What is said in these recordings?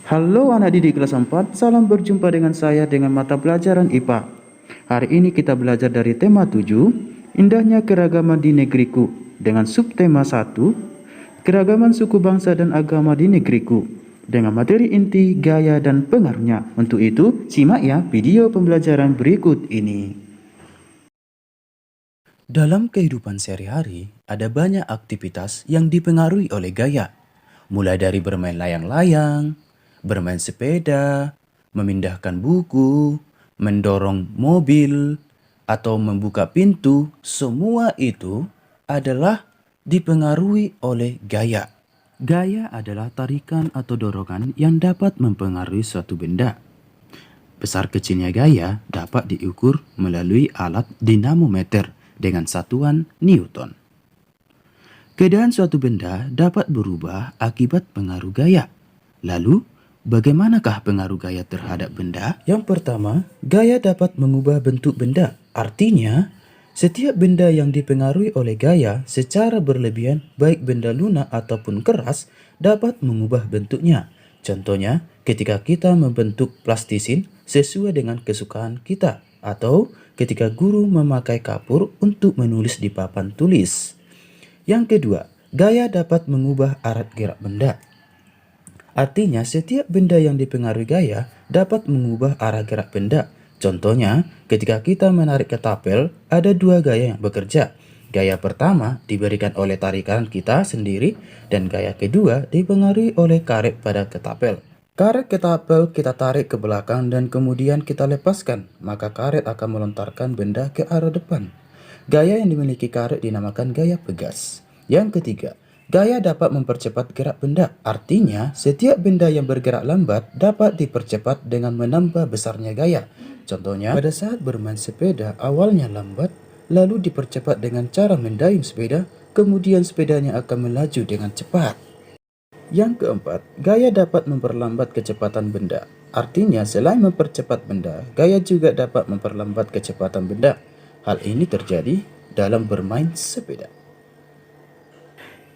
Halo anak didik kelas 4, salam berjumpa dengan saya dengan mata pelajaran IPA. Hari ini kita belajar dari tema 7, indahnya keragaman di negeriku, dengan subtema 1, keragaman suku bangsa dan agama di negeriku, dengan materi inti, gaya, dan pengaruhnya. Untuk itu, simak ya video pembelajaran berikut ini. Dalam kehidupan sehari-hari, ada banyak aktivitas yang dipengaruhi oleh gaya. Mulai dari bermain layang-layang, bermain sepeda, memindahkan buku, mendorong mobil, atau membuka pintu, semua itu adalah dipengaruhi oleh gaya. Gaya adalah tarikan atau dorongan yang dapat mempengaruhi suatu benda. Besar kecilnya gaya dapat diukur melalui alat dinamometer dengan satuan Newton. Keadaan suatu benda dapat berubah akibat pengaruh gaya. Lalu, bagaimanakah pengaruh gaya terhadap benda? Yang pertama, gaya dapat mengubah bentuk benda. Artinya, setiap benda yang dipengaruhi oleh gaya secara berlebihan, baik benda lunak ataupun keras, dapat mengubah bentuknya. Contohnya, ketika kita membentuk plastisin sesuai dengan kesukaan kita, atau ketika guru memakai kapur untuk menulis di papan tulis. Yang kedua, gaya dapat mengubah arah gerak benda. Artinya, setiap benda yang dipengaruhi gaya dapat mengubah arah gerak benda. Contohnya, ketika kita menarik ketapel, ada dua gaya yang bekerja. Gaya pertama diberikan oleh tarikan kita sendiri, dan gaya kedua dipengaruhi oleh karet pada ketapel. Karet ketapel kita tarik ke belakang dan kemudian kita lepaskan, maka karet akan melontarkan benda ke arah depan. Gaya yang dimiliki karet dinamakan gaya pegas. Yang ketiga, gaya dapat mempercepat gerak benda. Artinya, setiap benda yang bergerak lambat dapat dipercepat dengan menambah besarnya gaya. Contohnya, pada saat bermain sepeda, awalnya lambat, lalu dipercepat dengan cara mendayung sepeda, kemudian sepedanya akan melaju dengan cepat. Yang keempat, gaya dapat memperlambat kecepatan benda. Artinya, selain mempercepat benda, gaya juga dapat memperlambat kecepatan benda. Hal ini terjadi dalam bermain sepeda.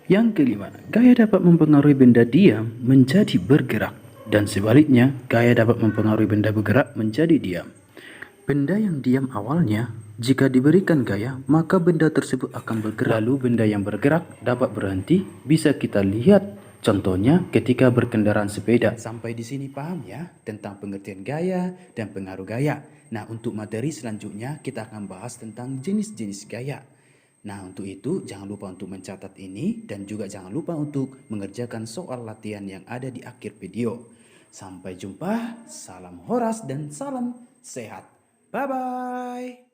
Yang kelima, gaya dapat mempengaruhi benda diam menjadi bergerak, dan sebaliknya, gaya dapat mempengaruhi benda bergerak menjadi diam. Benda yang diam awalnya, jika diberikan gaya, maka benda tersebut akan bergerak. Lalu benda yang bergerak dapat berhenti, bisa kita lihat contohnya ketika berkendaraan sepeda. Sampai di sini paham ya tentang pengertian gaya dan pengaruh gaya. Nah, untuk materi selanjutnya kita akan bahas tentang jenis-jenis gaya. Nah, untuk itu jangan lupa untuk mencatat ini dan juga jangan lupa untuk mengerjakan soal latihan yang ada di akhir video. Sampai jumpa, salam Horas dan salam sehat. Bye-bye.